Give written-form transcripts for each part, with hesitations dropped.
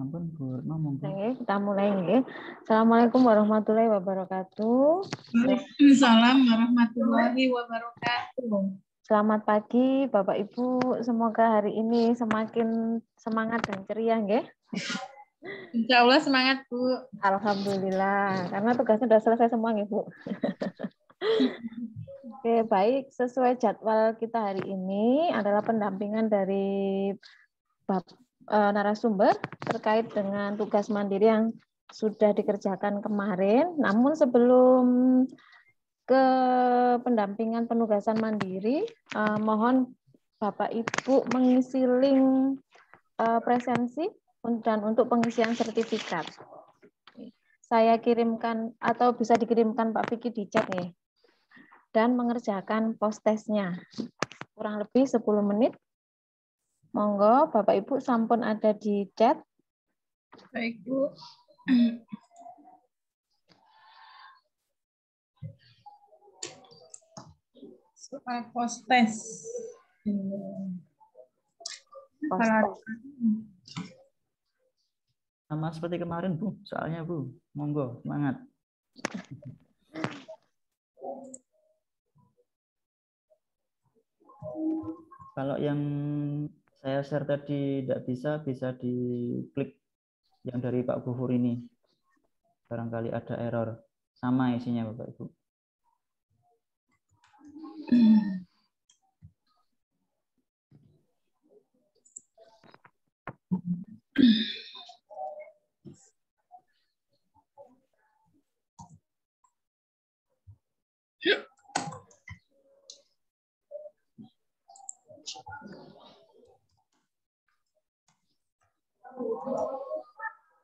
Ampun, Bu, monggo. Oke, kita mulai nih. Assalamualaikum warahmatullahi wabarakatuh. Waalaikumsalam warahmatullahi wabarakatuh. Selamat pagi, Bapak Ibu. Semoga hari ini semakin semangat dan ceria, nggih. Insya Allah semangat, Bu. Alhamdulillah, karena tugasnya sudah selesai semua, nggih, Bu. Oke, baik. Sesuai jadwal kita hari ini adalah pendampingan dari narasumber terkait dengan tugas mandiri yang sudah dikerjakan kemarin. Namun sebelum ke pendampingan penugasan mandiri, mohon Bapak Ibu mengisi link presensi dan untuk pengisian sertifikat. Saya kirimkan atau bisa dikirimkan Pak Vicky di chat nih. Dan mengerjakan post-testnya. Kurang lebih 10 menit. Monggo Bapak Ibu sampun ada di chat. Baik, Bu. Soal post-test. Sama seperti kemarin, Bu. Soalnya, Bu. Monggo, semangat. Kalau yang saya share tadi tidak bisa diklik yang dari Pak Gufur ini. Barangkali ada error. Sama isinya, Bapak Ibu.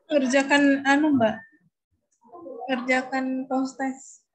Kerjakan Mbak. Kerjakan post-test.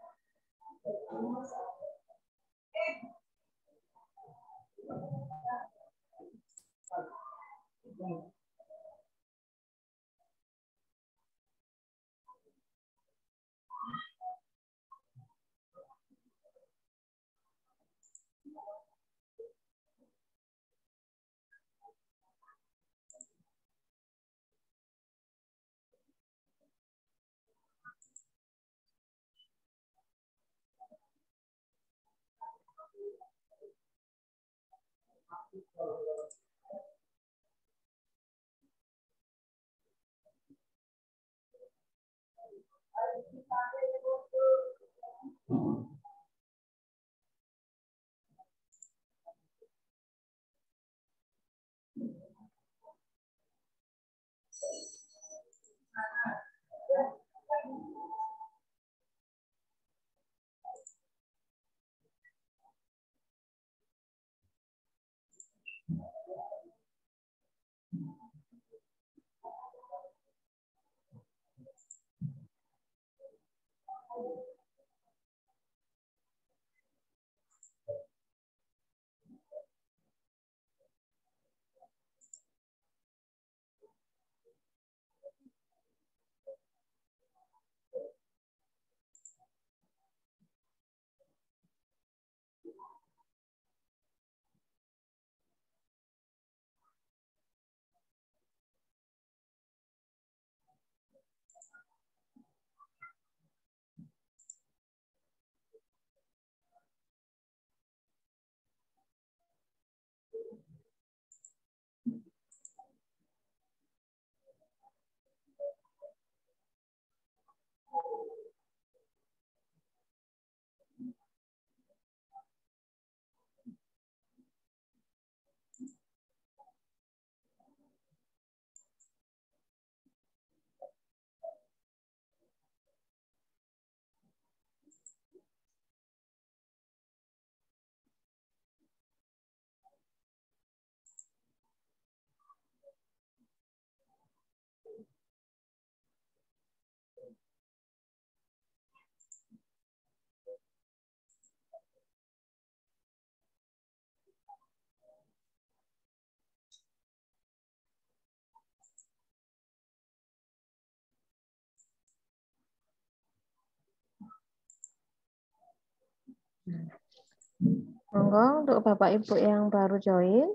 Monggo untuk Bapak Ibu yang baru join,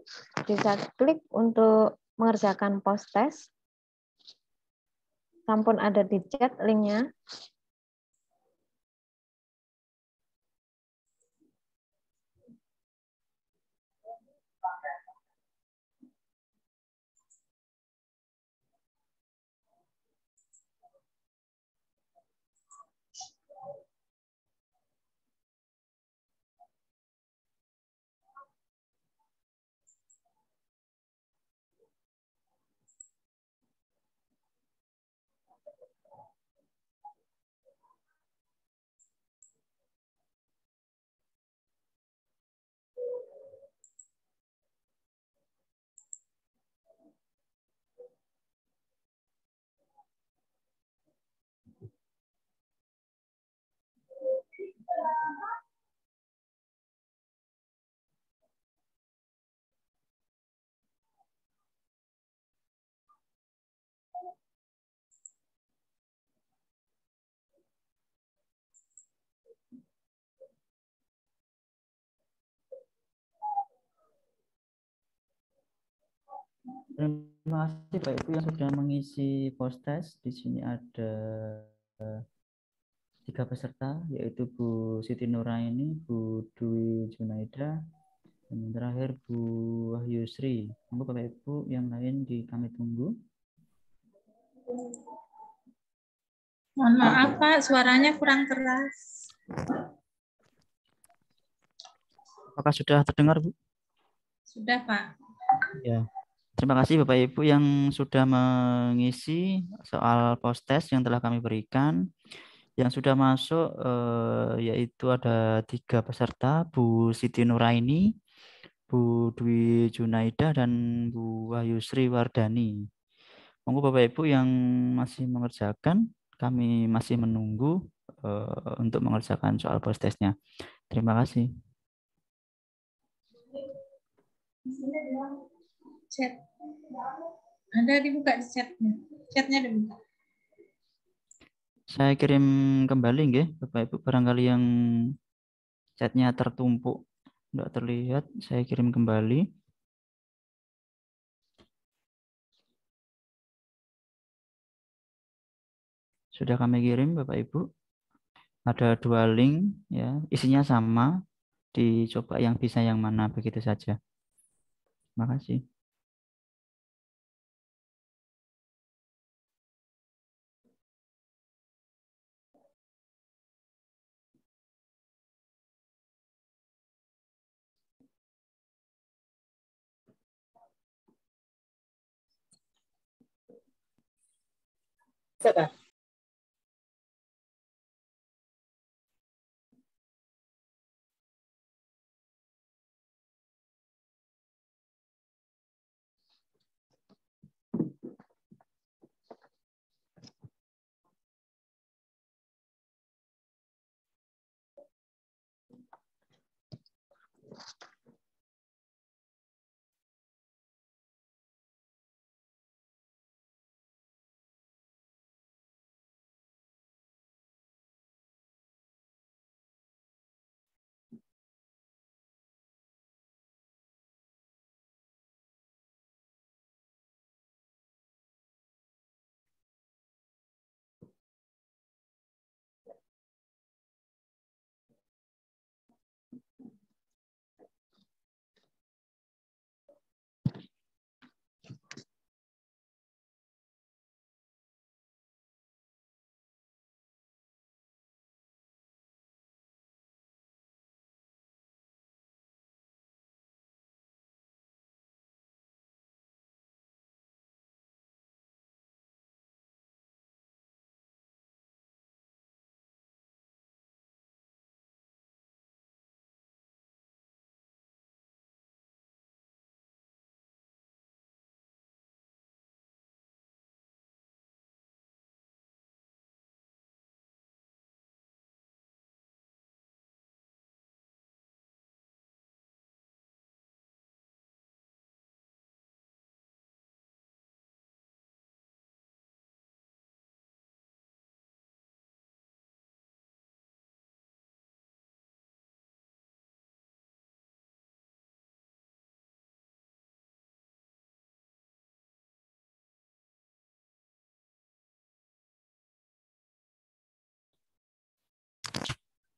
bisa klik untuk mengerjakan post-test. sampun ada di chat linknya. Terima kasih Pak Ibu yang sudah mengisi post test. Di sini ada 3 peserta, yaitu Bu Siti Nuraini, Bu Dwi Junaida, dan yang terakhir Bu Wahyu Sri. Monggo Bapak Ibu yang lain kami tunggu. Mohon maaf Pak, suaranya kurang keras. Apakah sudah terdengar Bu? Sudah Pak. Ya. Terima kasih Bapak Ibu yang sudah mengisi soal post test yang telah kami berikan. Yang sudah masuk yaitu ada 3 peserta, Bu Siti Nuraini, Bu Dwi Junaida, dan Bu Wahyu Sri Wardani. Monggo Bapak Ibu yang masih mengerjakan, kami masih menunggu untuk mengerjakan soal post testnya. Terima kasih. Chat. Ada dibuka di chatnya. Chatnya dibuka. Saya kirim kembali nggih, Bapak Ibu, barangkali yang chatnya tertumpuk tidak terlihat, saya kirim kembali. Sudah kami kirim Bapak Ibu. Ada 2 link ya, isinya sama. Dicoba yang bisa yang mana begitu saja. Terima kasih. Siapa?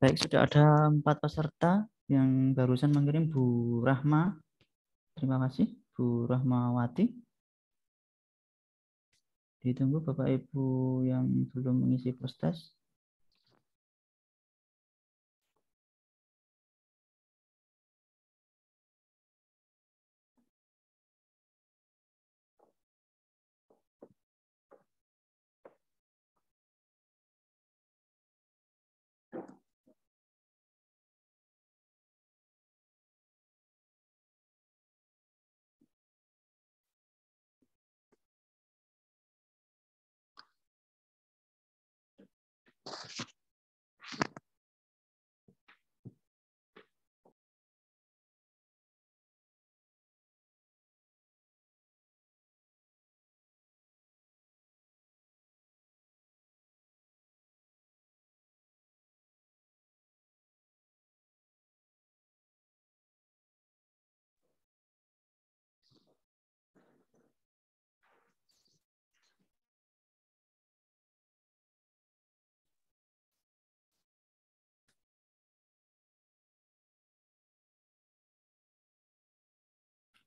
Baik, sudah ada 4 peserta yang barusan mengirim Bu Rahma. Terima kasih, Bu Rahmawati. Ditunggu Bapak Ibu yang belum mengisi post-test.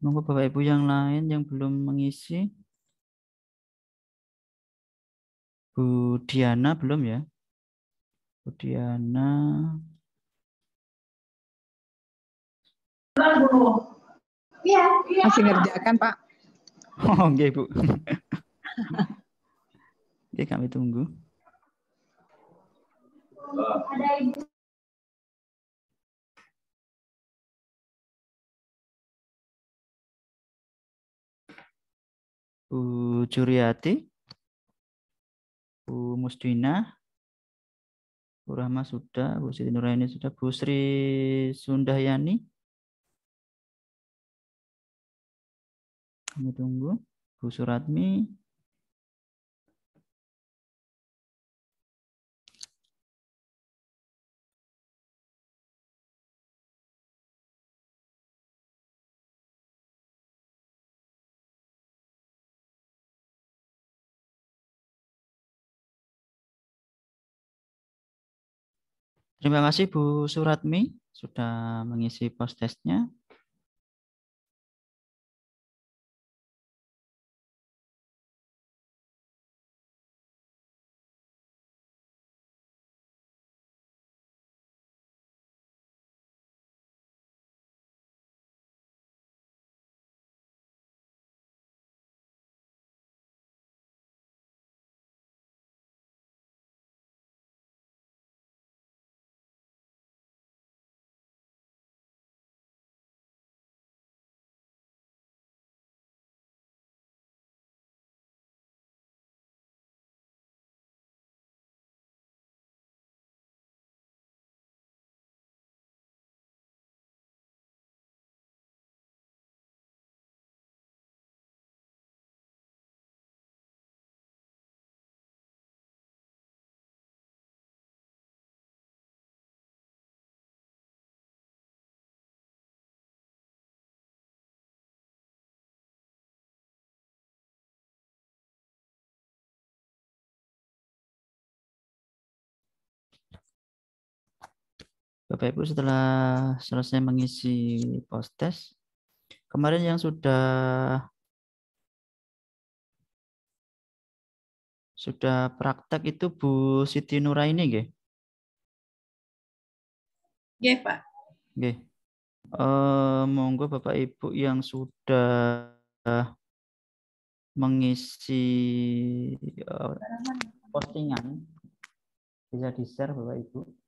Monggo Bapak Ibu yang lain yang belum mengisi. Bu Diana belum ya? Bu Diana. Masih ngerjakan, Pak. Oh, oke, Bu. Oke, kami tunggu. Bu Juriati, Bu Musdina, Bu Rahma sudah, Bu Siti Nuraini sudah, Bu Sri Sundahyani. Kami tunggu. Bu Suratmi. Terima kasih Bu Suratmi sudah mengisi post testnya. Bapak Ibu setelah selesai mengisi post test, kemarin yang sudah praktek itu Bu Siti Nuraini nggih? Iya, Pak. Nggih. Monggo Bapak Ibu yang sudah mengisi postingan bisa di-share Bapak Ibu.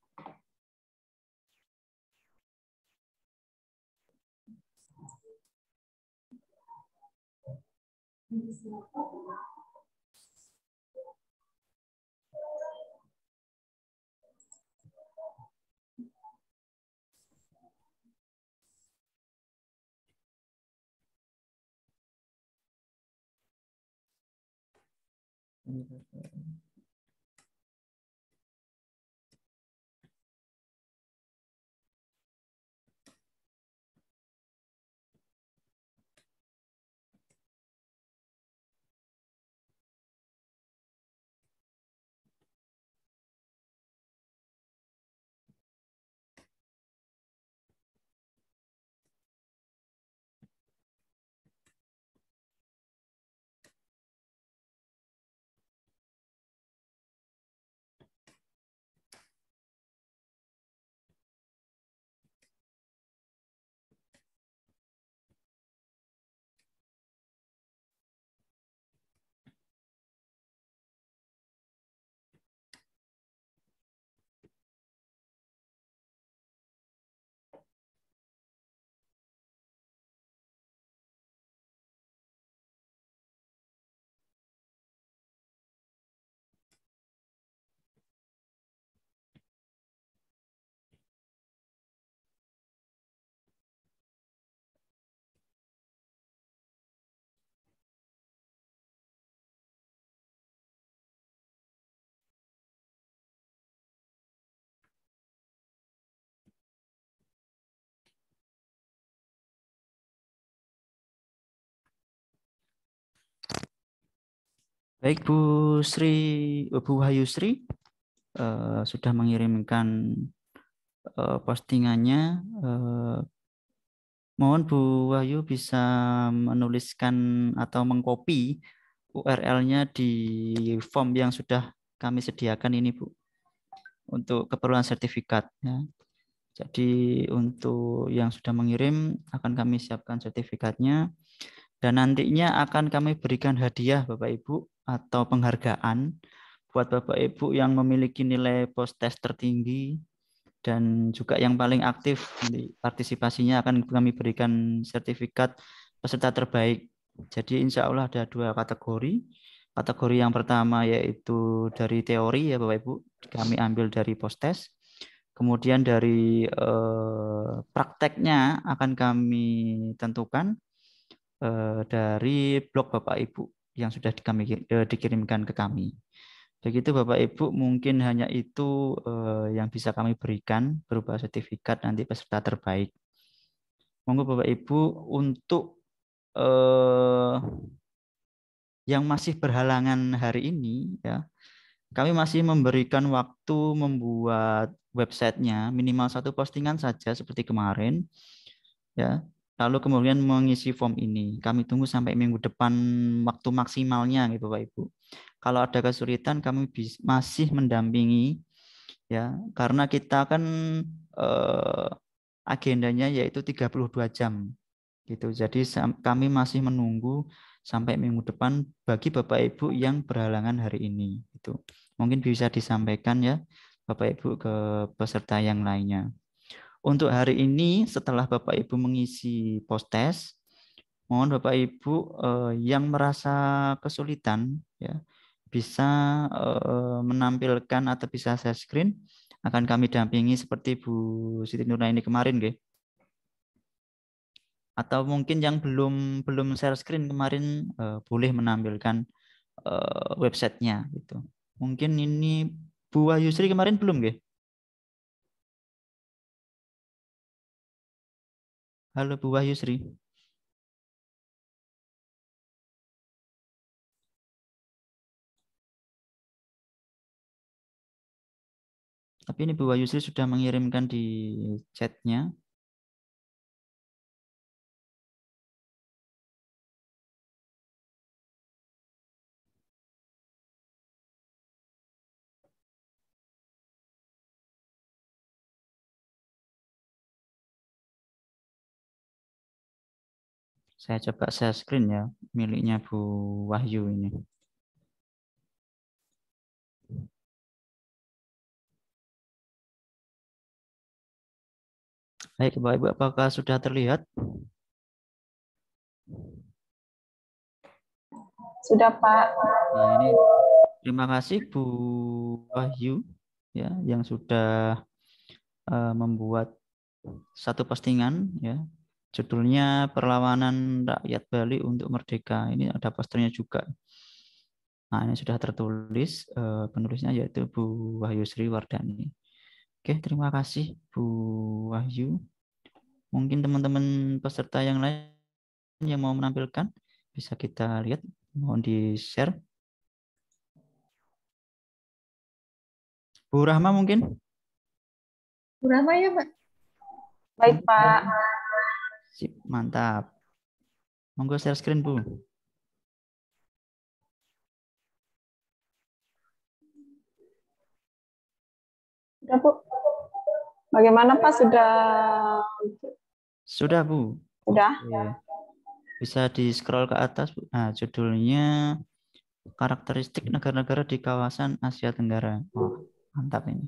Baik Bu Sri, Bu Wahyu Sri sudah mengirimkan postingannya. Mohon Bu Wahyu bisa menuliskan atau mengcopy URL-nya di form yang sudah kami sediakan ini Bu, untuk keperluan sertifikat ya. Jadi untuk yang sudah mengirim akan kami siapkan sertifikatnya, dan nantinya akan kami berikan hadiah Bapak Ibu atau penghargaan buat Bapak Ibu yang memiliki nilai post test tertinggi dan juga yang paling aktif. Nanti partisipasinya akan kami berikan sertifikat peserta terbaik. Jadi insya Allah ada 2 kategori. Kategori yang pertama yaitu dari teori ya Bapak Ibu, kami ambil dari post test. Kemudian dari prakteknya akan kami tentukan dari blog Bapak Ibu yang sudah dikirimkan ke kami. Begitu Bapak Ibu, mungkin hanya itu yang bisa kami berikan berupa sertifikat nanti peserta terbaik. Monggo Bapak Ibu untuk yang masih berhalangan hari ini ya, kami masih memberikan waktu membuat websitenya minimal 1 postingan saja seperti kemarin ya. Lalu kemudian mengisi form ini. Kami tunggu sampai minggu depan waktu maksimalnya gitu Bapak Ibu. Kalau ada kesulitan kami masih mendampingi ya, karena kita kan agendanya yaitu 32 jam gitu. Jadi kami masih menunggu sampai minggu depan bagi Bapak Ibu yang berhalangan hari ini itu. Mungkin bisa disampaikan ya Bapak Ibu ke peserta yang lainnya. Untuk hari ini setelah Bapak Ibu mengisi post test, mohon Bapak Ibu yang merasa kesulitan ya bisa menampilkan atau bisa share screen, akan kami dampingi seperti Bu Siti Nurnaini kemarin nggih. Atau mungkin yang belum share screen kemarin boleh menampilkan websitenya gitu. Mungkin ini Bu Wahyusri kemarin belum nggih? Halo Bu Wahyusri. Tapi ini Bu Wahyusri sudah mengirimkan di chatnya. Saya coba share screen ya, miliknya Bu Wahyu ini. Baik, Bapak Ibu, apakah sudah terlihat? Sudah Pak. Nah, ini terima kasih Bu Wahyu ya yang sudah membuat 1 postingan ya. Judulnya Perlawanan Rakyat Bali untuk Merdeka. Ini ada posternya juga. Nah, ini sudah tertulis, penulisnya yaitu Bu Wahyu Sri Wardani. Oke, terima kasih Bu Wahyu. Mungkin teman-teman peserta yang lain yang mau menampilkan bisa kita lihat, mohon di-share. Bu Rahma mungkin? Bu Rahma ya, Pak. Baik Pak. Sip, mantap. Monggo share screen Bu. Sudah Bu. Bagaimana Pak, sudah? Sudah Bu. Sudah. Oke. Bisa di scroll ke atas Bu. Nah, judulnya karakteristik negara-negara di kawasan Asia Tenggara. Oh, mantap ini.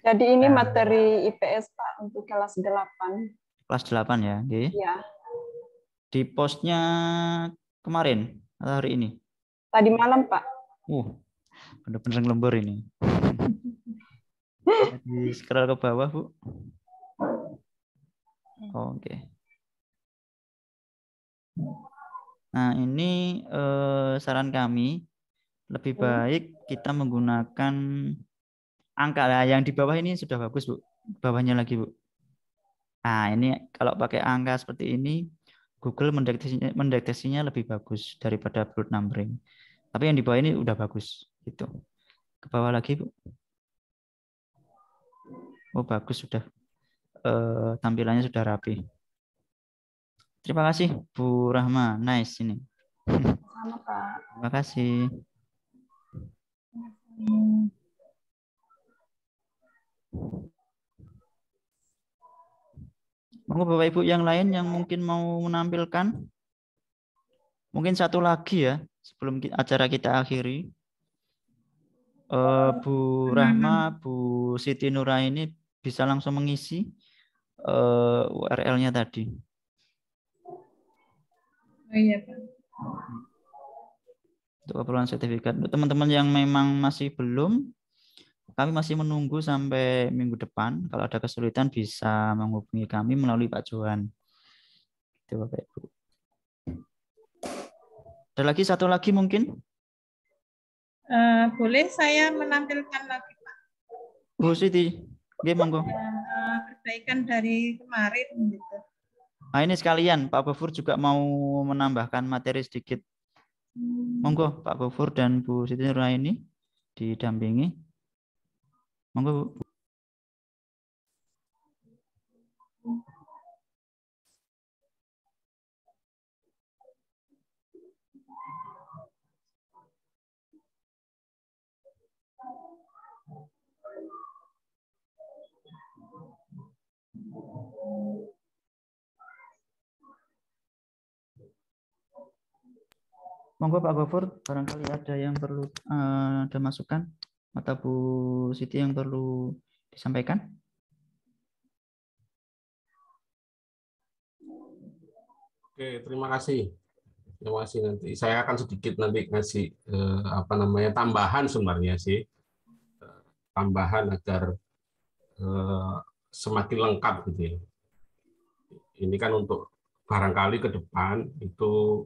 Jadi ini Nah, materi IPS Pak untuk kelas 8. kelas 8 ya, oke. Ya. Di postnya kemarin atau hari ini? Tadi malam Pak. Bener-bener lembur ini. Di scroll ke bawah Bu. Oke. Nah, ini saran kami lebih baik kita menggunakan angka. Nah, yang di bawah ini sudah bagus Bu. Bawahnya lagi Bu. Nah, ini kalau pakai angka seperti ini, Google mendeteksinya lebih bagus daripada brute numbering. Tapi yang di bawah ini udah bagus gitu. Ke bawah lagi, Bu. Oh, bagus sudah. Tampilannya sudah rapi. Terima kasih Bu Rahma. Nice ini. Sama, Pak. Terima kasih. Monggo Bapak Ibu yang lain yang mungkin mau menampilkan. Mungkin satu lagi ya sebelum acara kita akhiri. Bu Rahma, Bu Siti Nuraini bisa langsung mengisi URL-nya tadi. Oh iya, Pak. Untuk keperluan sertifikat. Untuk teman-teman yang memang masih belum, kami masih menunggu sampai minggu depan. Kalau ada kesulitan bisa menghubungi kami melalui Pak Johan. Itu Bapak Ibu. Ada lagi satu lagi mungkin? Boleh saya menampilkan lagi, Pak? Bu Siti, monggo. Perbaikan dari kemarin gitu. Nah ini sekalian Pak Gofur juga mau menambahkan materi sedikit. Monggo Pak Gofur dan Bu Siti Nuraini didampingi. Monggo Bu. Monggo Pak Gofur, barangkali ada yang perlu ada masukan atau Bu Siti yang perlu disampaikan? Oke, terima kasih. Terima kasih. Nanti saya akan sedikit nanti ngasih tambahan sebenarnya sih, tambahan agar semakin lengkap gitu ya. Ini kan untuk barangkali ke depan itu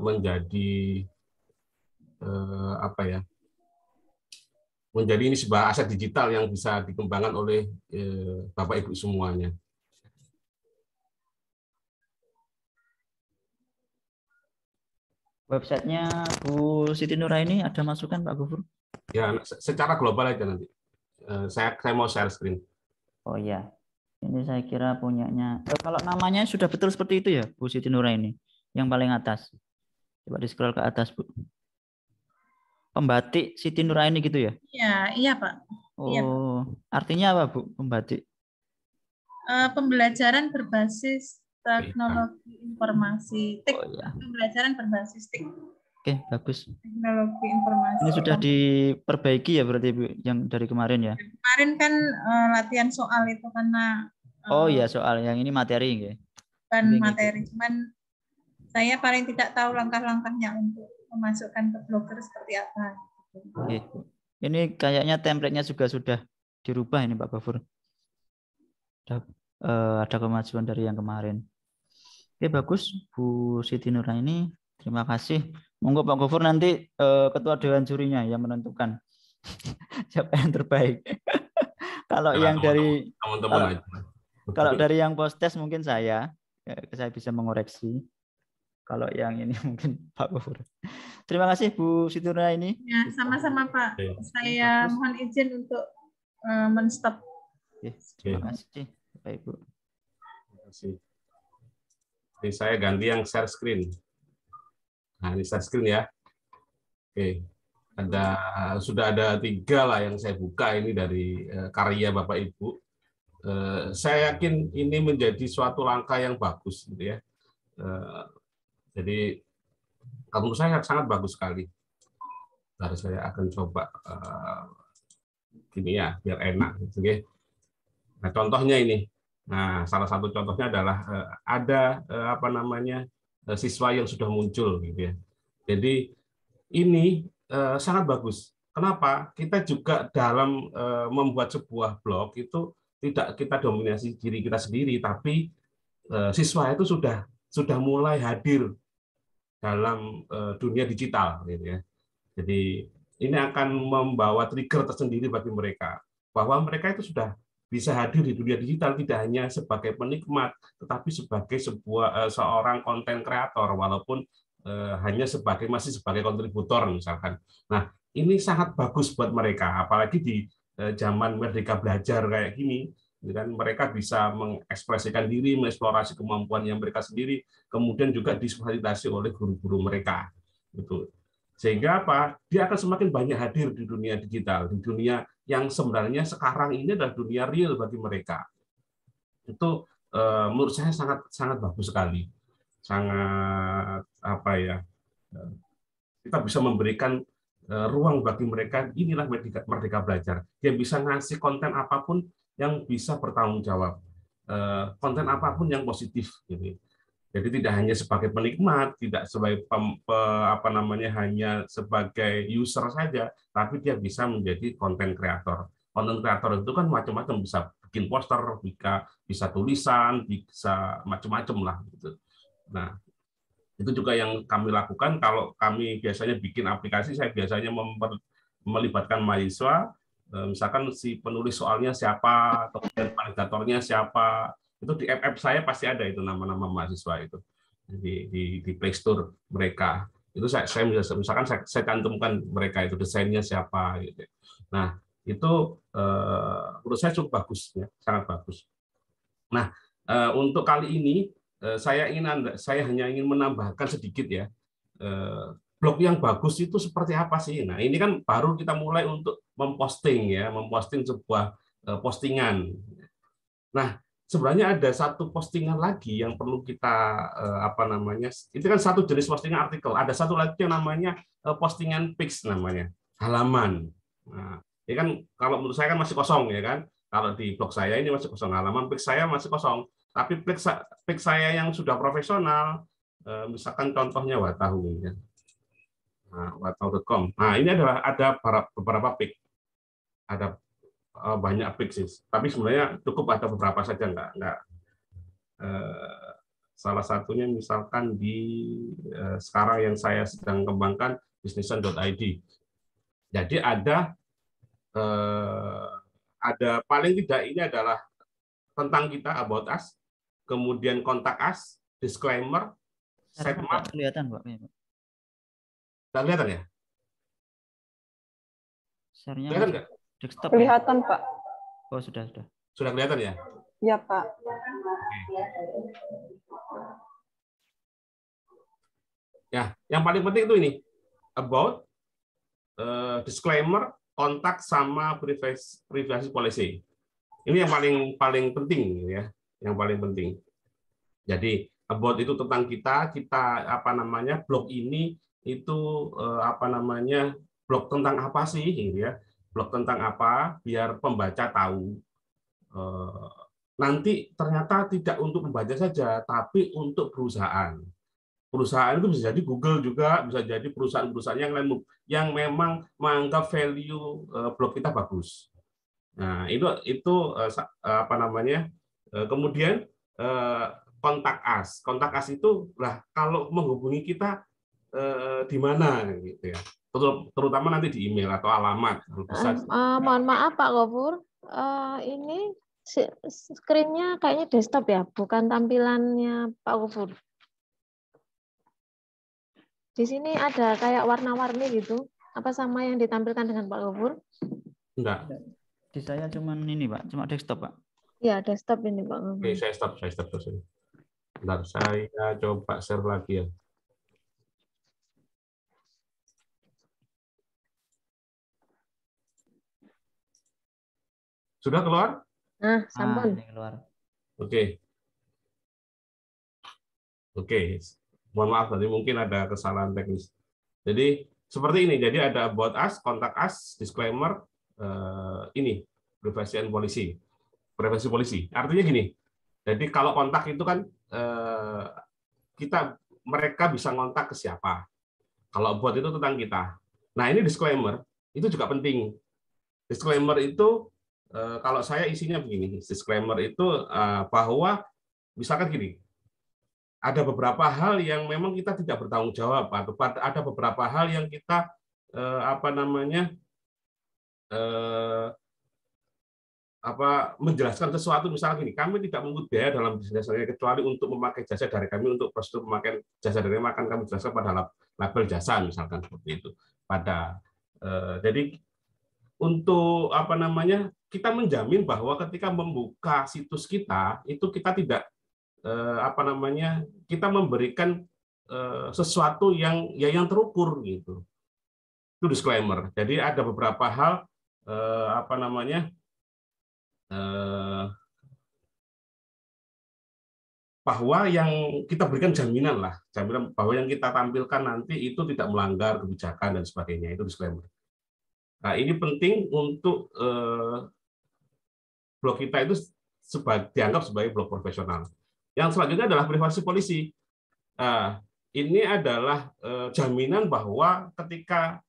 menjadi menjadi ini sebuah aset digital yang bisa dikembangkan oleh Bapak Ibu semuanya. Websitenya Bu Siti Nuraini ada masukan Pak Gofur? Ya, secara global aja nanti. Saya mau share screen. Oh iya, ini saya kira punyanya. Kalau namanya sudah betul seperti itu ya, Bu Siti Nuraini, yang paling atas. Coba di scroll ke atas, Bu. Pembatik Siti Nuraini gitu ya? Iya Pak. Oh, iya, Pak. Artinya apa Bu, pembatik? Pembelajaran berbasis teknologi informasi. Oh iya. Pembelajaran berbasis Oke, bagus. teknologi informasi. Ini sudah diperbaiki ya berarti Bu, yang dari kemarin ya? Kemarin kan latihan soal itu karena oh iya, soal yang ini materi ya. Bukan materi, cuman saya paling tidak tahu langkah-langkahnya untuk memasukkan ke Blogger seperti apa. Oke. Ini kayaknya template-nya juga sudah dirubah ini Pak Gofur. Ada kemajuan dari yang kemarin. Oke, bagus Bu Siti Nuraini. Terima kasih. Monggo Pak Gofur nanti ketua dewan jurinya yang menentukan siapa yang terbaik. Kalau yang dari kalau dari yang post-test mungkin saya bisa mengoreksi. Kalau yang ini mungkin Pak Gofur. Terima kasih Bu Siti Nuraini. Ya, sama-sama Pak. Saya mohon izin untuk men-stop. Terima kasih Bapak Ibu. Terima kasih. Jadi saya ganti yang share screen. Nah, ini share screen ya. Oke. Sudah ada 3 lah yang saya buka ini dari karya Bapak Ibu. Saya yakin ini menjadi suatu langkah yang bagus gitu ya. Jadi menurut saya sangat bagus sekali. Lalu saya akan coba gini ya, biar enak gitu ya. Nah, contohnya ini. Nah, salah satu contohnya adalah ada siswa yang sudah muncul gitu ya. Jadi ini sangat bagus. Kenapa? Kita juga dalam membuat sebuah blog itu tidak kita dominasi diri kita sendiri, tapi siswa itu sudah mulai hadir dalam dunia digital gitu ya. Jadi ini akan membawa trigger tersendiri bagi mereka bahwa mereka itu sudah bisa hadir di dunia digital tidak hanya sebagai penikmat, tetapi sebagai seorang konten kreator, walaupun hanya masih sebagai kontributor misalkan. Nah, ini sangat bagus buat mereka, apalagi di zaman Merdeka Belajar kayak gini, kan mereka bisa mengekspresikan diri, mengeksplorasi kemampuan yang mereka sendiri, kemudian juga difasilitasi oleh guru-guru mereka. Gitu. Sehingga apa? Dia akan semakin banyak hadir di dunia digital, di dunia yang sebenarnya sekarang ini adalah dunia real bagi mereka. Itu menurut saya sangat sangat bagus sekali. Sangat apa ya? Kita bisa memberikan ruang bagi mereka, inilah Merdeka Belajar. Dia bisa ngasih konten apapun yang bisa bertanggung jawab. Konten apapun yang positif gitu. Jadi tidak hanya sebagai penikmat, tidak sebagai hanya sebagai user saja, tapi dia bisa menjadi konten kreator. Konten kreator itu kan macam-macam, bisa bikin poster, bisa tulisan, bisa macam-macam lah gitu. Nah, itu juga yang kami lakukan. Kalau kami biasanya bikin aplikasi, saya biasanya melibatkan mahasiswa, misalkan si penulis soalnya siapa, kemudian validatornya siapa, itu di app saya pasti ada itu nama-nama mahasiswa itu di Play Store mereka. Itu saya misalkan saya cantumkan mereka itu desainnya siapa gitu. Nah, itu menurut saya cukup bagus ya, sangat bagus. Nah, untuk kali ini saya hanya ingin menambahkan sedikit ya. Blog yang bagus itu seperti apa sih? Nah, ini kan baru kita mulai untuk memposting sebuah postingan. Nah, sebenarnya ada satu postingan lagi yang perlu kita itu kan satu jenis postingan artikel. Ada satu lagi yang namanya postingan pics namanya, halaman. Nah, ini kan kalau menurut saya kan masih kosong ya kan. Kalau di blog saya ini masih kosong, halaman pics saya masih kosong. Tapi pics saya yang sudah profesional, misalkan contohnya Watahu ya. Nah, watahu.com. Nah, ini ada beberapa pics. Ada banyak pics, tapi sebenarnya cukup ada beberapa saja, enggak. Salah satunya misalkan di sekarang yang saya sedang kembangkan businessan.id. Jadi ada paling tidak ini adalah tentang kita, about us, kemudian kontak us, disclaimer, sitemap. Kelihatan, Pak. Tidak kelihatan ya? Share-nya kelihatan nggak? Desktop Kelihatan, ya? Pak. Oh, sudah. Sudah kelihatan ya? Iya, Pak. Ya, yang paling penting itu ini, about, disclaimer, kontak sama privacy policy. Ini yang paling penting ya, yang paling penting. Jadi about itu tentang kita blog ini itu blog tentang apa sih gitu ya. Blog tentang apa biar pembaca tahu. Nanti ternyata tidak untuk membaca saja, tapi untuk perusahaan. Perusahaan itu bisa jadi Google juga, bisa jadi perusahaan-perusahaan yang lain yang memang menganggap value blog kita bagus. Nah, itu kemudian kontak us. Kontak us itu lah kalau menghubungi kita di mana gitu ya. Terutama nanti di email atau alamat. Mohon maaf Pak Gofur, ini screen-nya kayaknya desktop ya, bukan tampilannya Pak Gofur. Di sini ada kayak warna-warni gitu. Apa sama yang ditampilkan dengan Pak Gofur? Enggak. Di saya cuman ini, Pak, cuma desktop, Pak. Iya, desktop ini, Pak Gofur. Oke, saya stop terus ini. Bentar, saya coba share lagi ya. Sudah keluar? Nah, sampun. Keluar. Oke. Mohon maaf tadi mungkin ada kesalahan teknis. Jadi seperti ini. Jadi ada about us, contact us, disclaimer, ini privacy and policy. Privacy policy. Artinya gini. Jadi kalau kontak itu kan mereka bisa kontak ke siapa. Kalau about itu tentang kita. Nah, ini disclaimer itu juga penting. Disclaimer itu kalau saya isinya begini. Disclaimer itu bahwa misalkan gini. Ada beberapa hal yang memang kita tidak bertanggung jawab, atau ada beberapa hal yang kita menjelaskan sesuatu, misalnya gini, kami tidak memungut biaya dalam bisnis kecuali untuk memakai jasa dari kami, untuk prosedur pemakaian jasa dari kami akan kami jelaskan pada label jasa, misalkan seperti itu. Jadi untuk kita menjamin bahwa ketika membuka situs kita itu kita tidak kita memberikan sesuatu yang terukur gitu. Itu disclaimer. Jadi ada beberapa hal bahwa yang kita berikan jaminan bahwa yang kita tampilkan nanti itu tidak melanggar kebijakan dan sebagainya, itu disclaimer. Nah, ini penting untuk blog kita itu dianggap sebagai blog profesional. Yang selanjutnya adalah privasi polisi. Nah, ini adalah jaminan bahwa ketika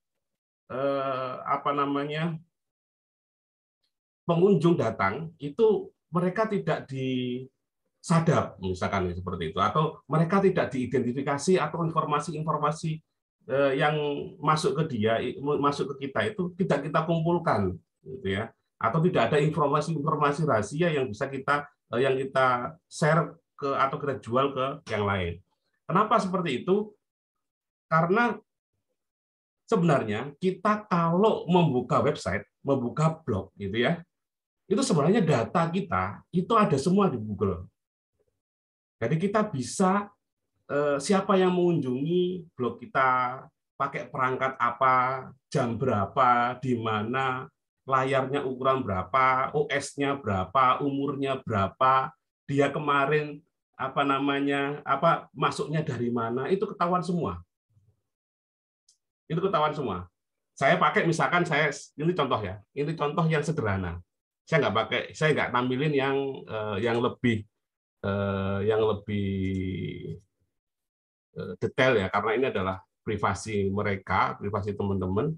pengunjung datang itu mereka tidak disadap, misalkan seperti itu, atau mereka tidak diidentifikasi atau informasi-informasi yang masuk ke kita itu tidak kita kumpulkan, gitu ya, atau tidak ada informasi-informasi rahasia yang bisa kita share atau kita jual ke yang lain. Kenapa seperti itu? Karena sebenarnya kita kalau membuka website, membuka blog, gitu ya, itu sebenarnya data kita itu ada semua di Google. Jadi kita bisa siapa yang mengunjungi blog kita, pakai perangkat apa, jam berapa, di mana, layarnya ukuran berapa, OS-nya berapa, umurnya berapa, dia kemarin masuknya dari mana, itu ketahuan semua. Itu ketahuan semua. Saya pakai misalkan ini contoh ya, ini contoh yang sederhana. Saya nggak tampilin yang lebih detail ya, karena ini adalah privasi mereka, privasi teman-teman.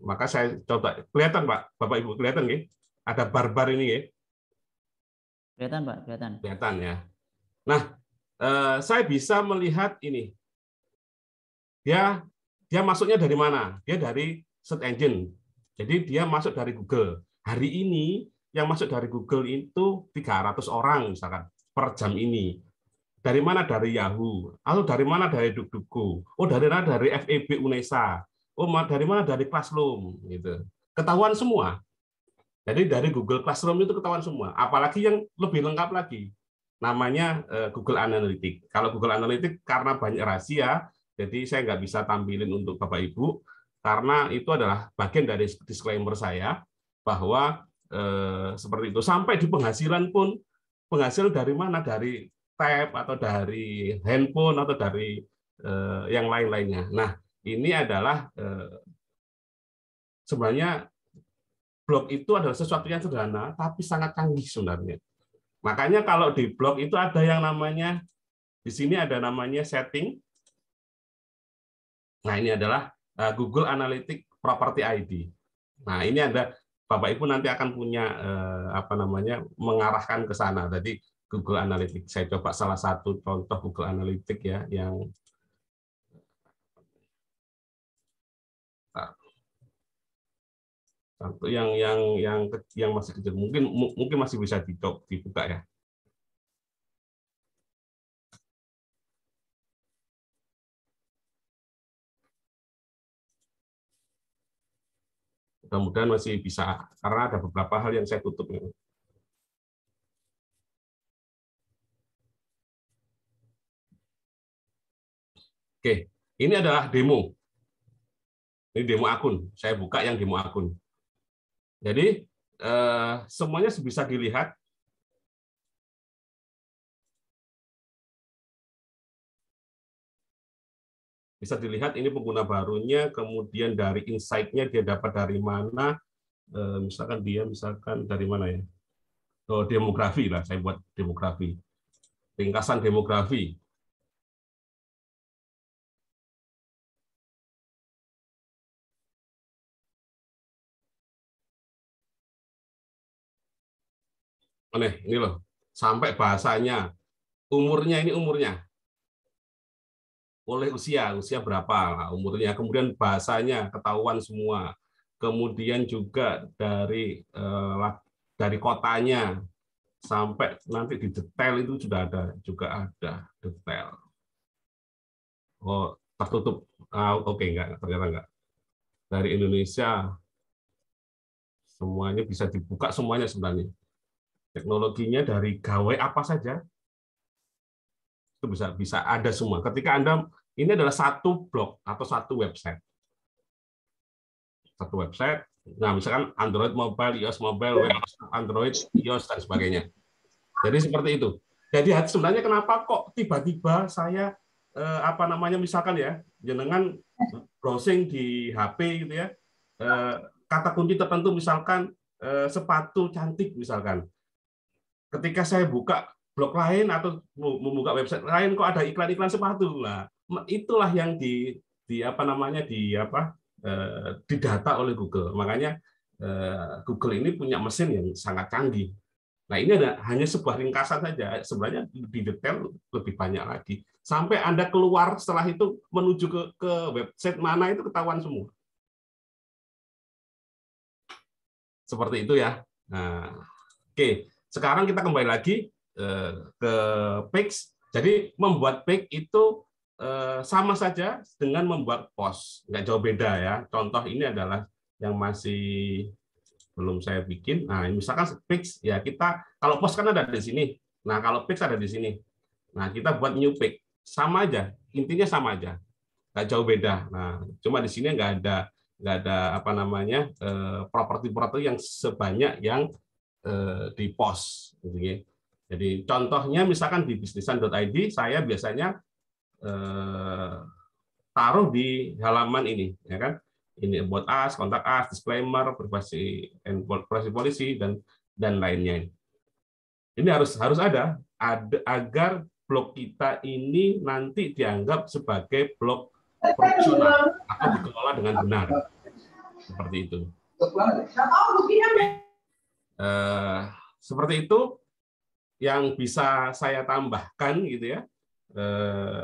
Maka saya coba, kelihatan Pak, Bapak Ibu kelihatan nggih? Ada bar-bar ini nggih? Kelihatan Pak, kelihatan. Kelihatan ya. Nah, saya bisa melihat ini. Dia masuknya dari mana? Dia dari search engine. Jadi dia masuk dari Google. Hari ini yang masuk dari Google itu 300 orang misalkan per jam ini. Dari mana? Dari Yahoo. Atau dari mana? Dari DuckDuckGo. Oh, dari mana? Dari FEB Unesa. Oh, dari mana? Dari Classroom. Gitu. Ketahuan semua. Jadi dari Google Classroom itu ketahuan semua. Apalagi yang lebih lengkap lagi. Namanya Google Analytics. Kalau Google Analytics karena banyak rahasia, jadi saya nggak bisa tampilin untuk Bapak Ibu, karena itu adalah bagian dari disclaimer saya, bahwa seperti itu. Sampai di penghasilan pun, penghasilan dari mana? Dari tab, atau dari handphone, atau dari yang lain-lainnya. Nah, ini adalah sebenarnya blog itu adalah sesuatu yang sederhana, tapi sangat canggih sebenarnya. Makanya kalau di blog itu ada yang namanya, di sini ada namanya setting. Nah, ini adalah Google Analytics Property ID. Nah, ini ada Bapak Ibu nanti akan punya mengarahkan ke sana. Jadi Google Analytics. Saya coba salah satu contoh Google Analytics ya yang masih kecil. Mungkin masih bisa dibuka ya. Mudah-mudahan masih bisa, karena ada beberapa hal yang saya tutup. Oke, ini adalah demo. Ini demo akun. Saya buka yang demo akun. Jadi semuanya bisa dilihat. Bisa dilihat ini pengguna barunya, kemudian dari insight-nya dia dapat dari mana, misalkan dari mana ya? Oh, demografi lah, saya buat demografi. Ringkasan demografi. Ini loh, sampai bahasanya, ini umurnya. Oleh usia berapa umurnya, kemudian bahasanya ketahuan semua, kemudian juga dari dari kotanya sampai nanti di detail itu sudah ada, juga ada detail. Oh, tertutup. Oke, enggak, ternyata enggak. Dari Indonesia semuanya bisa dibuka semuanya sebenarnya. Teknologinya dari gawai apa saja itu bisa ada semua. Ketika Anda ini adalah satu blog atau satu website. Satu website. Nah, misalkan Android mobile, iOS mobile, web Android, iOS dan sebagainya. Jadi seperti itu. Jadi sebenarnya kenapa kok tiba-tiba saya apa namanya misalkan ya, jenengan browsing di HP gitu ya, kata kunci tertentu misalkan sepatu cantik misalkan. Ketika saya buka blog lain atau membuka website lain kok ada iklan-iklan sepatu. Nah, itulah yang di apa namanya didata oleh Google. Makanya Google ini punya mesin yang sangat canggih. Nah, ini hanya sebuah ringkasan saja. Sebenarnya di detail lebih banyak lagi. Sampai Anda keluar setelah itu menuju ke website mana itu ketahuan semua. Seperti itu ya. Nah, oke. Sekarang kita kembali lagi ke page. Jadi membuat page itu sama saja dengan membuat post. Nggak jauh beda ya. Contoh ini adalah yang masih belum saya bikin. Nah, misalkan page ya kita kalau post kan ada di sini. Nah, kalau page ada di sini. Nah, kita buat new page. Sama aja, intinya sama aja. Nggak jauh beda. Nah, cuma di sini nggak ada apa namanya properti-properti yang sebanyak yang di post. Gitu ya. Jadi contohnya misalkan di bisnisan.id saya biasanya taruh di halaman ini, ya kan? Ini about us, kontak us, disclaimer, privasi policy dan lainnya. Ini harus ada agar blog kita ini nanti dianggap sebagai blog profesional atau dikelola dengan benar. Seperti itu. Seperti itu yang bisa saya tambahkan gitu ya.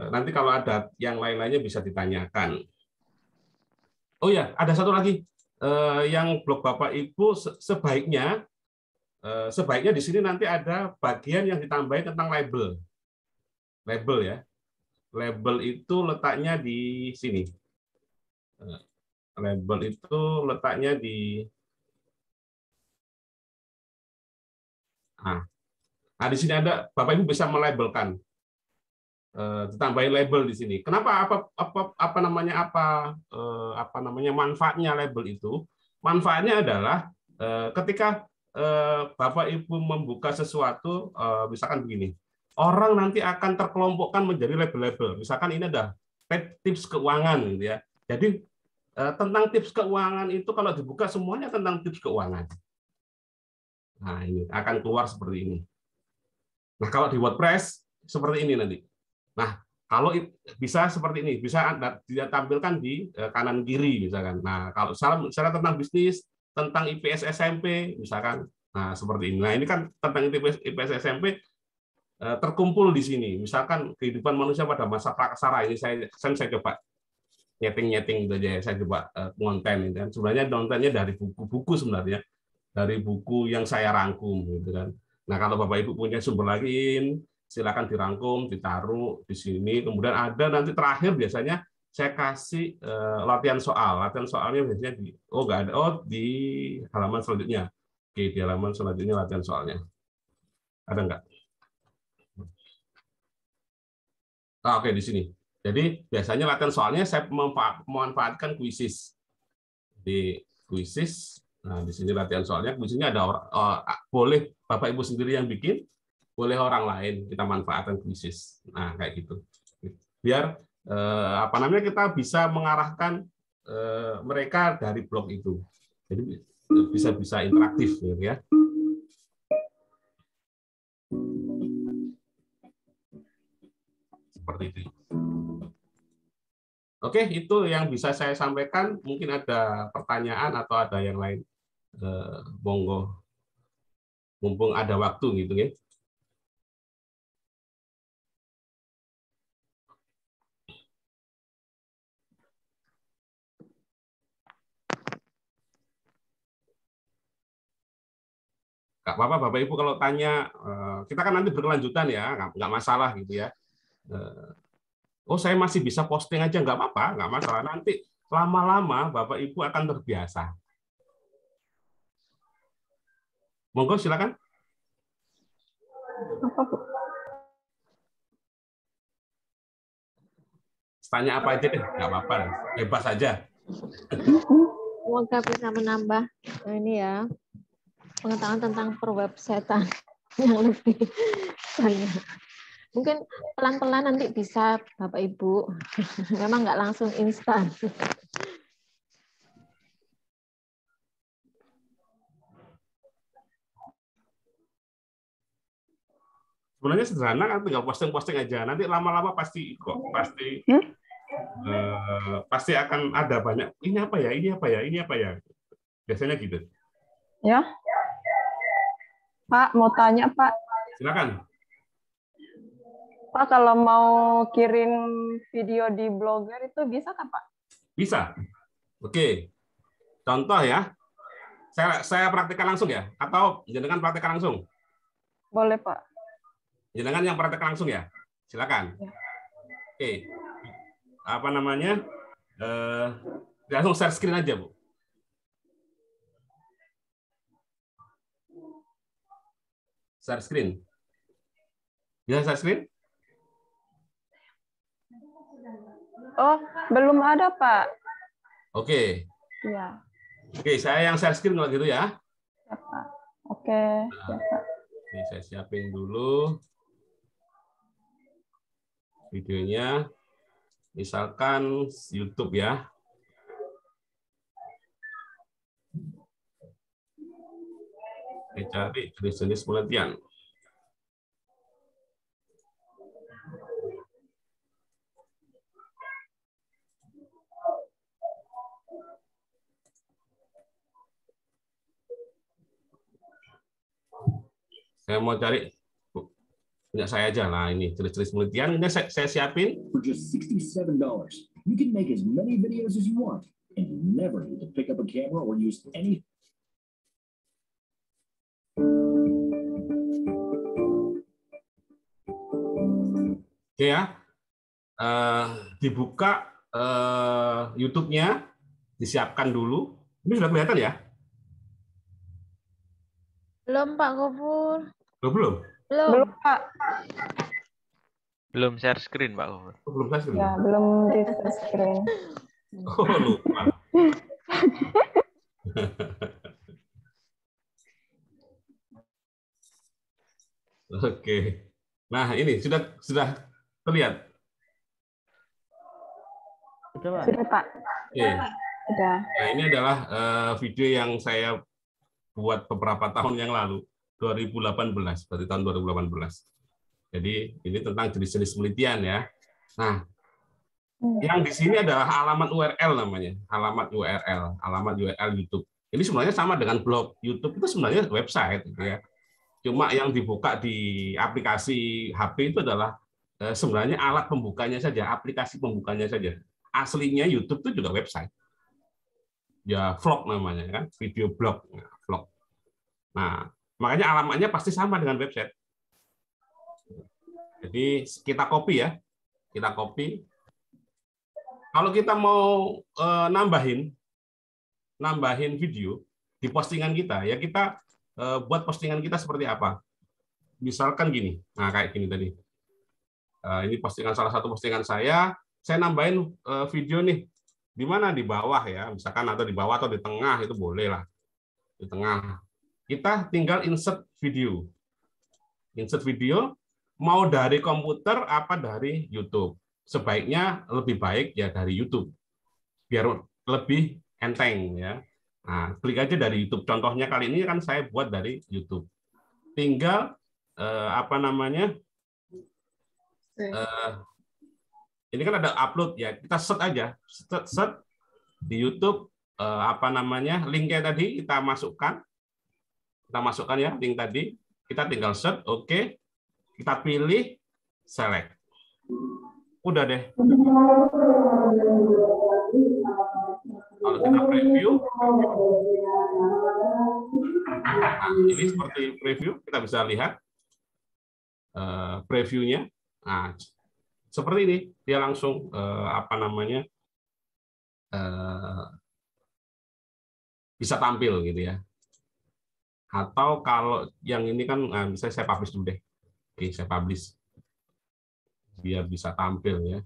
Nanti kalau ada yang lain-lainnya bisa ditanyakan. Oh ya, ada satu lagi yang blog Bapak Ibu sebaiknya di sini nanti ada bagian yang ditambahin tentang label. Label ya. Label itu letaknya di sini. Label itu letaknya di di sini ada Bapak Ibu bisa melabelkan. Ditambahin label di sini. Kenapa apa namanya manfaatnya label itu? Manfaatnya adalah ketika Bapak Ibu membuka sesuatu, misalkan begini, orang nanti akan terkelompokkan menjadi label-label. Misalkan ini ada tips keuangan, gitu ya. Jadi tentang tips keuangan itu kalau dibuka semuanya tentang tips keuangan. Nah, ini akan keluar seperti ini. Nah, kalau di WordPress seperti ini nanti. Nah, kalau bisa seperti ini, bisa dia tampilkan di kanan kiri misalkan. Nah, kalau misalnya tentang bisnis, tentang IPS SMP misalkan. Nah, seperti ini. Nah, ini kan tentang IPS SMP terkumpul di sini. Misalkan kehidupan manusia pada masa praksara ini saya coba nyeting gitu aja ya. Saya coba konten kan. Sebenarnya kontennya dari buku-buku sebenarnya. Dari buku yang saya rangkum gitu kan. Nah, kalau Bapak Ibu punya sumber lain, silakan dirangkum, ditaruh di sini. Kemudian ada nanti terakhir biasanya saya kasih latihan soal. Latihan soalnya biasanya nggak ada. Oh, di halaman selanjutnya. Oke, di halaman selanjutnya latihan soalnya. Ada nggak? Oke, di sini. Jadi biasanya latihan soalnya saya memanfaatkan quizzes. Di quizzes. Nah, di sini latihan soalnya. Kuisinya ada boleh Bapak Ibu sendiri yang bikin, boleh orang lain kita manfaatkan quizzes. Nah, kayak gitu. Biar kita bisa mengarahkan mereka dari blog itu. Jadi bisa interaktif gitu ya. Seperti itu. Oke, itu yang bisa saya sampaikan. Mungkin ada pertanyaan atau ada yang lain. Monggo. Mumpung ada waktu gitu ya. Nggak apa-apa Bapak Ibu kalau tanya, kita kan nanti berkelanjutan ya, nggak masalah gitu ya. Oh saya masih bisa posting aja, nggak apa-apa, nggak masalah. Nanti lama-lama Bapak Ibu akan terbiasa. Monggo silakan. Tanya apa aja deh, nggak apa-apa, bebas saja. Semoga bisa menambah ini ya pengetahuan tentang perwebsitean yang lebih banyak. Mungkin pelan-pelan nanti bisa Bapak Ibu. Memang nggak langsung instan. Sebenarnya sederhana kan, tinggal posting-posting aja. Nanti lama-lama pasti kok pasti akan ada banyak. Ini apa ya? Ini apa ya? Ini apa ya? Biasanya gitu. Ya, Pak, mau tanya Pak. Silakan. Pak, kalau mau kirim video di Blogger itu bisa kan Pak? Bisa. Oke. Contoh ya. Saya praktekkan langsung ya, atau jenengan praktekkan langsung? Boleh Pak. Jenengan yang praktekkan langsung ya. Silakan. Ya. Oke. Apa namanya? Langsung share screen aja, Bu. Share screen. Bisa share screen? Oh, belum ada Pak. Oke. Iya. Oke, saya yang share screen kalau gitu ya. Ya, Pak. Oke, ya, Pak. Ini saya siapin dulu videonya. Misalkan YouTube ya. Kita cari jenis-jenis penelitian. Saya mau cari punya saya aja lah, ini jenis-jenis penelitian. Ini saya siapin. For just $67, you can make as many videos as you want, and you never need to pick up a camera or use any. Oke ya, dibuka YouTube-nya, disiapkan dulu. Ini sudah kelihatan ya? Belum Pak Gofur. Belum? Belum Pak. Belum share screen, Pak Gofur. Belum kasih. Ya, belum di share screen. Oh, lupa. Oke. Nah, ini sudah terlihat. Sudah, Pak. Sudah Pak. Oke. Sudah. Nah, ini adalah video yang saya buat beberapa tahun yang lalu, 2018, berarti tahun 2018. Jadi ini tentang jenis-jenis penelitian ya. Nah, yang di sini adalah alamat URL namanya, alamat URL YouTube. Ini sebenarnya sama dengan blog YouTube, itu sebenarnya website gitu ya. Cuma yang dibuka di aplikasi HP itu adalah sebenarnya alat pembukanya saja, aplikasi pembukanya saja. Aslinya YouTube itu juga website. Ya vlog namanya kan, video blog, vlog. Nah, makanya alamatnya pasti sama dengan website. Jadi kita copy ya, kita copy. Kalau kita mau nambahin video di postingan kita, ya kita buat postingan kita seperti apa? Misalkan gini, nah kayak gini tadi. Ini postingan, salah satu postingan saya nambahin video nih. Di mana? Di bawah ya, misalkan, atau di bawah atau di tengah, itu boleh lah. Di tengah. Kita tinggal insert video. Insert video, mau dari komputer apa dari YouTube. Sebaiknya lebih baik ya dari YouTube. Biar lebih enteng ya. Nah, klik aja dari YouTube. Contohnya kali ini kan saya buat dari YouTube. Tinggal ini kan ada upload ya. Kita search aja, search di YouTube linknya tadi kita masukkan. Kita masukkan ya link tadi. Kita tinggal search, oke. Kita pilih, select. Udah deh. Kalau kita preview, Nah, ini seperti preview, kita bisa lihat previewnya. Nah, seperti ini, dia langsung bisa tampil gitu ya. Atau kalau yang ini kan, misalnya saya publish dulu deh. Oke, saya publish biar bisa tampil ya.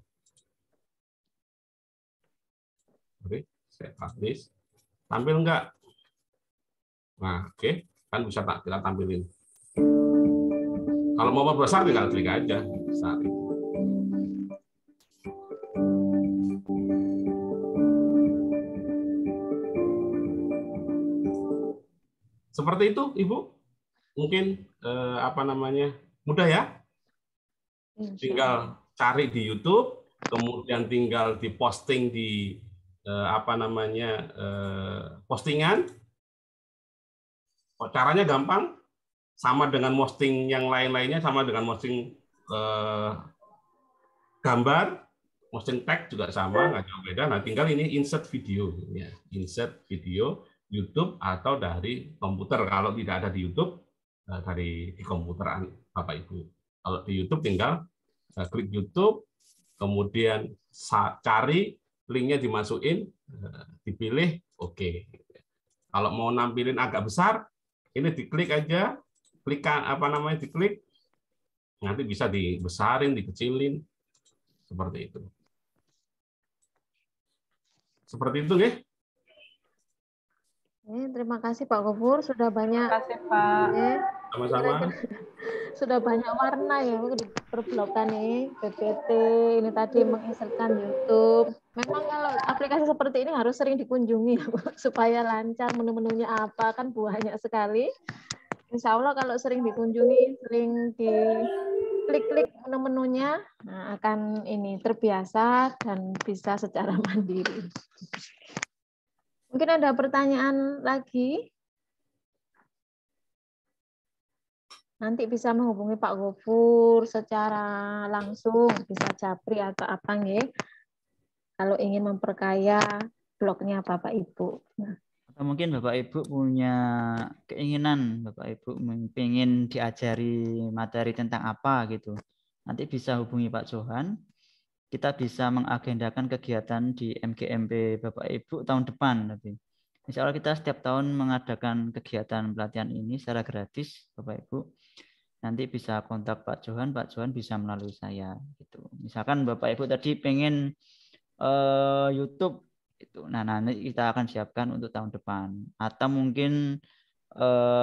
Oke, saya publish. Tampil enggak? Nah, oke, kan bisa kita tampilin. Kalau mau besar tinggal klik aja. Besar. Seperti itu, Ibu. Mungkin mudah ya. Tinggal cari di YouTube, kemudian tinggal diposting di postingan. Caranya gampang, sama dengan posting yang lain-lainnya, sama dengan posting gambar, posting tag juga sama, nggak jauh beda. Nah, tinggal ini insert video, ya. Insert video YouTube atau dari komputer. Kalau tidak ada di YouTube, di komputer Bapak Ibu. Kalau di YouTube tinggal klik YouTube, kemudian cari linknya dimasukin, dipilih, oke. Kalau mau nampilin agak besar, ini diklik aja, diklik, nanti bisa dibesarin, dikecilin, seperti itu. Seperti itu, nggih. Terima kasih Pak Gofur, sudah banyak. Terima kasih Pak. Sama-sama. Sudah banyak warna ya di perblokan nih, PPT, ini tadi menginsertkan YouTube. Memang kalau aplikasi seperti ini harus sering dikunjungi supaya lancar, menu-menunya apa, kan banyak sekali. Insya Allah kalau sering dikunjungi, sering diklik-klik menu-menunya, nah akan ini terbiasa dan bisa secara mandiri. Mungkin ada pertanyaan lagi? Nanti bisa menghubungi Pak Gofur secara langsung, bisa japri atau apa nggih, kalau ingin memperkaya blognya Bapak Ibu. Nah. Atau mungkin Bapak Ibu punya keinginan, Bapak Ibu ingin diajari materi tentang apa gitu. Nanti bisa hubungi Pak Johan. Kita bisa mengagendakan kegiatan di MGMP Bapak Ibu tahun depan. Insya Allah kita setiap tahun mengadakan kegiatan pelatihan ini secara gratis, Bapak Ibu. Nanti bisa kontak Pak Johan bisa melalui saya. Gitu. Misalkan Bapak Ibu tadi pengen YouTube, itu. Nah, nanti kita akan siapkan untuk tahun depan. Atau mungkin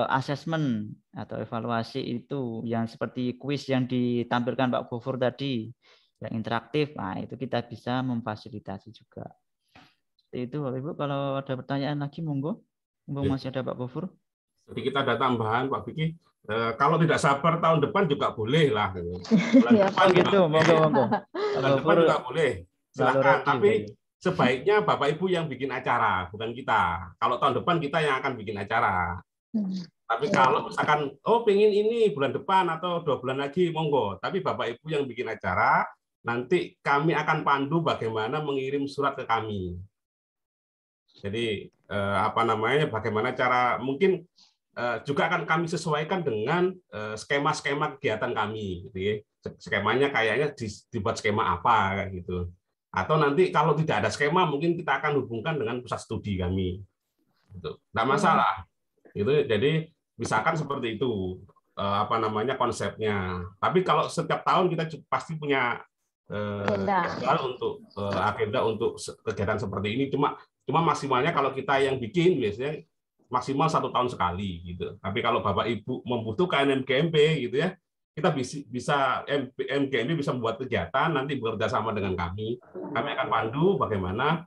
asesmen atau evaluasi itu yang seperti kuis yang ditampilkan Pak Gofur tadi, yang interaktif, nah itu kita bisa memfasilitasi juga. Seperti itu Bapak Ibu, kalau ada pertanyaan lagi monggo. Masih ada Pak Gofur. Jadi kita ada tambahan Pak Vicky, kalau tidak sabar tahun depan juga boleh lah. Ya, gitu, monggo. Tahun depan juga boleh, silakan. Tapi sebaiknya Bapak Ibu yang bikin acara, bukan kita. Kalau tahun depan kita yang akan bikin acara. Tapi kalau misalkan, pengen ini bulan depan atau 2 bulan lagi, monggo. Tapi Bapak Ibu yang bikin acara, nanti kami akan pandu bagaimana mengirim surat ke kami. Jadi bagaimana cara, mungkin juga akan kami sesuaikan dengan skema-skema kegiatan kami. Gitu ya. Skemanya kayaknya dibuat skema apa kayak gitu. Atau nanti kalau tidak ada skema, mungkin kita akan hubungkan dengan pusat studi kami. Gitu. Nggak masalah. Gitu. Jadi misalkan seperti itu konsepnya. Tapi kalau setiap tahun kita pasti punya agenda untuk kegiatan seperti ini. Cuma maksimalnya kalau kita yang bikin biasanya maksimal 1 tahun sekali gitu. Tapi kalau Bapak Ibu membutuhkan MGMP gitu ya, kita bisa MGMP bisa membuat kegiatan, nanti bekerja sama dengan kami. Kami akan pandu bagaimana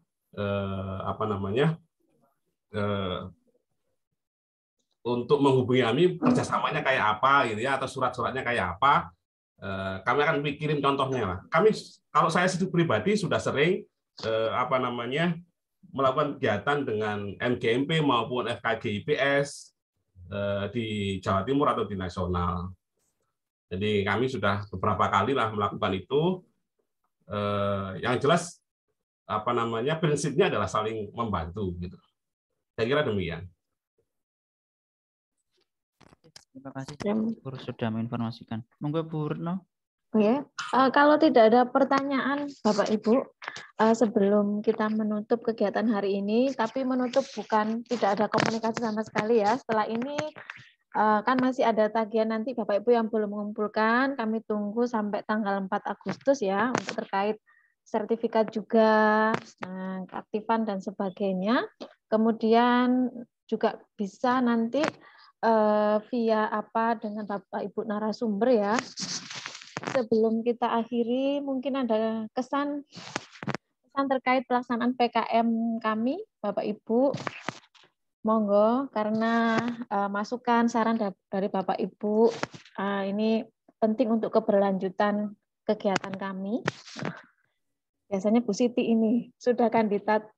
untuk menghubungi kami, kerjasamanya kayak apa gitu ya, atau surat-suratnya kayak apa. Kami akan kirim contohnya lah. Kalau saya pribadi sudah sering melakukan kegiatan dengan MGMP maupun FKG IPS di Jawa Timur atau di nasional. Jadi kami sudah beberapa kali lah melakukan itu. Yang jelas prinsipnya adalah saling membantu gitu. Saya kira demikian. Terima kasih Terima- Bu sudah menginformasikan. Monggo Bu Retno. Ya, kalau tidak ada pertanyaan Bapak Ibu, sebelum kita menutup kegiatan hari ini, tapi menutup bukan tidak ada komunikasi sama sekali ya. Setelah ini kan masih ada tagihan nanti Bapak Ibu yang belum mengumpulkan, kami tunggu sampai tanggal 4 Agustus ya untuk terkait sertifikat juga, keaktifan dan sebagainya. Kemudian juga bisa nanti via apa dengan Bapak Ibu narasumber ya. Sebelum kita akhiri, mungkin ada kesan terkait pelaksanaan PKM kami, Bapak Ibu. Monggo, karena masukan saran dari Bapak Ibu ini penting untuk keberlanjutan kegiatan kami. Biasanya Bu Siti ini sudah kandidat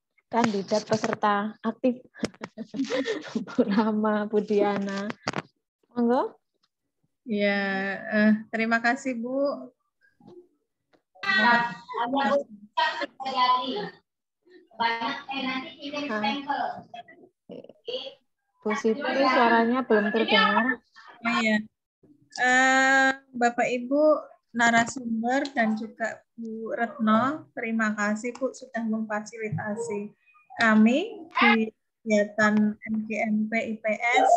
peserta aktif. Bu Rama, Bu Diana. Monggo. Ya, terima kasih Bu. Bu Siti suaranya belum terdengar. Oh iya. Bapak Ibu narasumber dan juga Bu Retno, terima kasih Bu sudah memfasilitasi kami di kegiatan MGMP IPS.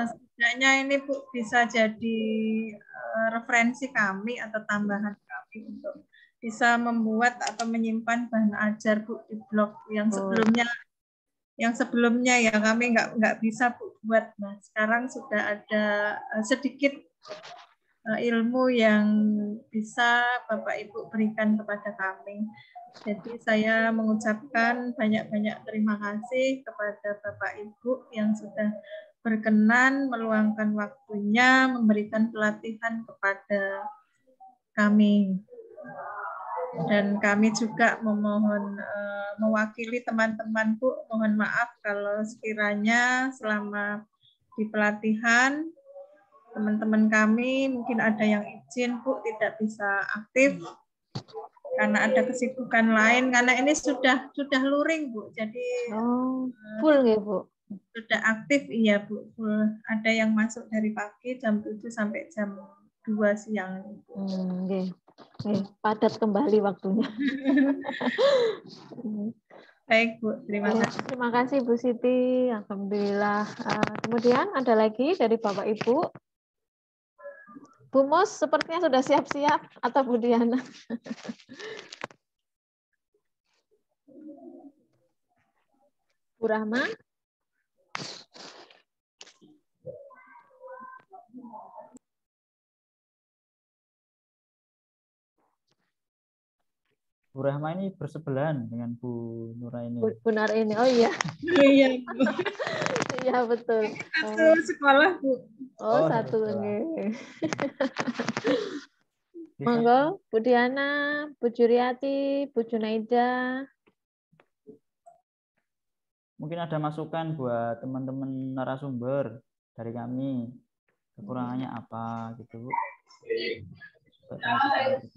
Setidaknya ini Bu bisa jadi referensi kami atau tambahan kami untuk bisa membuat atau menyimpan bahan ajar Bu di blog yang sebelumnya ya kami nggak bisa Bu buat. Nah sekarang sudah ada sedikit ilmu yang bisa Bapak Ibu berikan kepada kami. Jadi saya mengucapkan banyak-banyak terima kasih kepada Bapak Ibu yang sudah berkenan meluangkan waktunya memberikan pelatihan kepada kami. Dan kami juga memohon mewakili teman-teman Bu, mohon maaf kalau sekiranya selama di pelatihan teman-teman kami mungkin ada yang izin Bu tidak bisa aktif karena ada kesibukan lain, karena ini sudah luring Bu, jadi full ya Bu. Sudah aktif iya Bu, full. Ada yang masuk dari pagi jam 7 sampai jam 2 siang. Okay. Padat kembali waktunya. Baik Bu, terima kasih. Terima kasih Bu Siti, alhamdulillah. Kemudian ada lagi dari Bapak Ibu. Bu Mus sepertinya sudah siap-siap atau Bu Diana? Bu Rahma? Bu Rahma ini bersebelahan dengan Bu Nuraini. Bu Nuraini, oh iya. Iya Bu. Iya betul. Satu sekolah Bu. Oh satu. Monggo, Bu Diana, Bu Juriati, Bu Junaida. Mungkin ada masukan buat teman-teman narasumber dari kami. Kekurangannya apa gitu Bu? Kalau tidak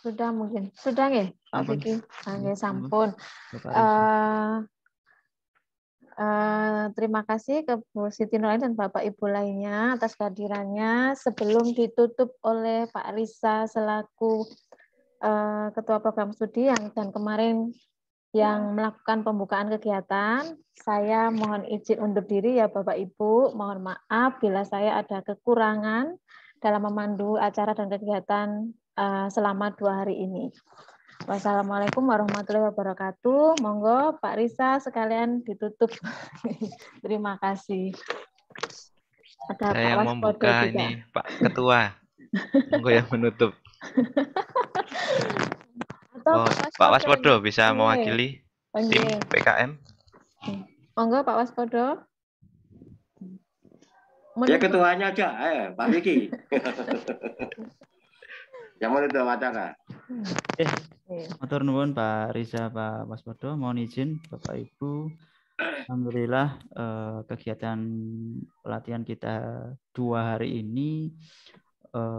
sudah mungkin sudah nggih Pak Vicky sampun. Terima kasih ke Bu Siti Nuraini dan Bapak Ibu lainnya atas kehadirannya. Sebelum ditutup oleh Pak Risa selaku Ketua Program Studi dan kemarin yang melakukan pembukaan kegiatan, saya mohon izin undur diri ya Bapak Ibu. Mohon maaf bila saya ada kekurangan dalam memandu acara dan kegiatan selama 2 hari ini. Wassalamualaikum warahmatullahi wabarakatuh. Monggo Pak Risa sekalian ditutup. Terima kasih. Ada saya Pak membuka juga. Ini Pak Ketua. Monggo yang menutup. Atau Pak Waspodo bisa mewakili tim PKM. Monggo Pak Waspodo. Dia ketuanya aja, Pak Vicky. Yang menutup acara. Matur nuwun Pak Riza, Pak Waspodo. Mohon izin Bapak Ibu. Alhamdulillah kegiatan pelatihan kita 2 hari ini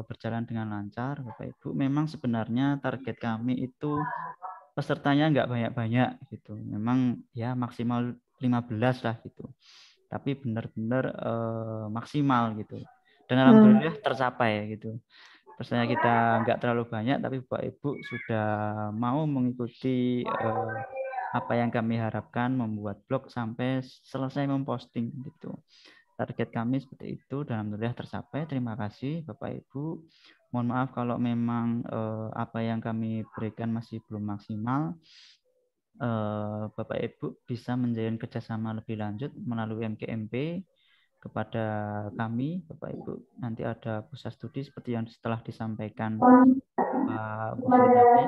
berjalan dengan lancar Bapak Ibu. Memang sebenarnya target kami itu pesertanya nggak banyak-banyak gitu. Memang ya maksimal 15 lah gitu. Tapi benar-benar maksimal gitu. Dan alhamdulillah tercapai gitu. Pesertanya kita nggak terlalu banyak, tapi Bapak Ibu sudah mau mengikuti apa yang kami harapkan, membuat blog sampai selesai memposting gitu. Target kami seperti itu dan alhamdulillah tercapai. Terima kasih Bapak Ibu. Mohon maaf kalau memang apa yang kami berikan masih belum maksimal. Bapak Ibu bisa menjalin kerjasama lebih lanjut melalui MKMP kepada kami, Bapak Ibu. Nanti ada pusat studi seperti yang setelah disampaikan Pak Bufri tadi.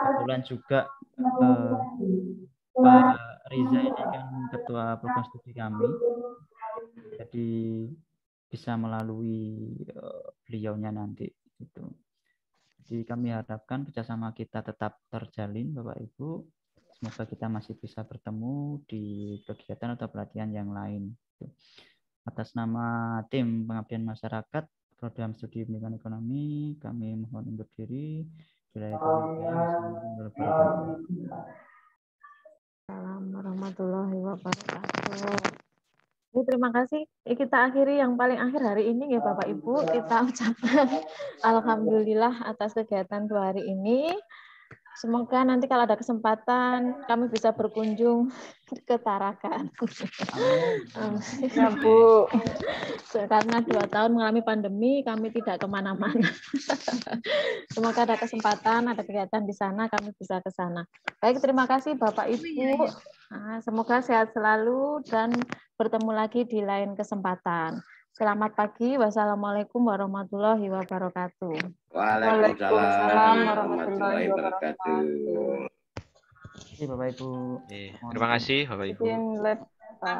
Kebetulan juga Pak Riza ini kan ketua program studi kami. Jadi bisa melalui beliaunya nanti gitu. Jadi kami harapkan kerjasama kita tetap terjalin Bapak Ibu. Semoga kita masih bisa bertemu di kegiatan atau pelatihan yang lain. Atas nama tim pengabdian masyarakat program studi pendidikan ekonomi, kami mohon undur diri. Assalamualaikum warahmatullahi wabarakatuh. Terima kasih. Kita akhiri yang paling akhir hari ini ya Bapak Ibu. Kita ucapkan alhamdulillah atas kegiatan 2 hari ini. Semoga nanti kalau ada kesempatan kami bisa berkunjung ke Tarakan. Ya Bu. Karena 2 tahun mengalami pandemi, kami tidak kemana-mana. Semoga ada kesempatan, ada kegiatan di sana, kami bisa ke sana. Baik, terima kasih Bapak Ibu. Semoga sehat selalu dan bertemu lagi di lain kesempatan. Selamat pagi. Wassalamualaikum warahmatullahi wabarakatuh. Waalaikumsalam warahmatullahi wabarakatuh. Terima kasih Bapak Ibu. Terima kasih Bapak Ibu. Izin lab, Pak.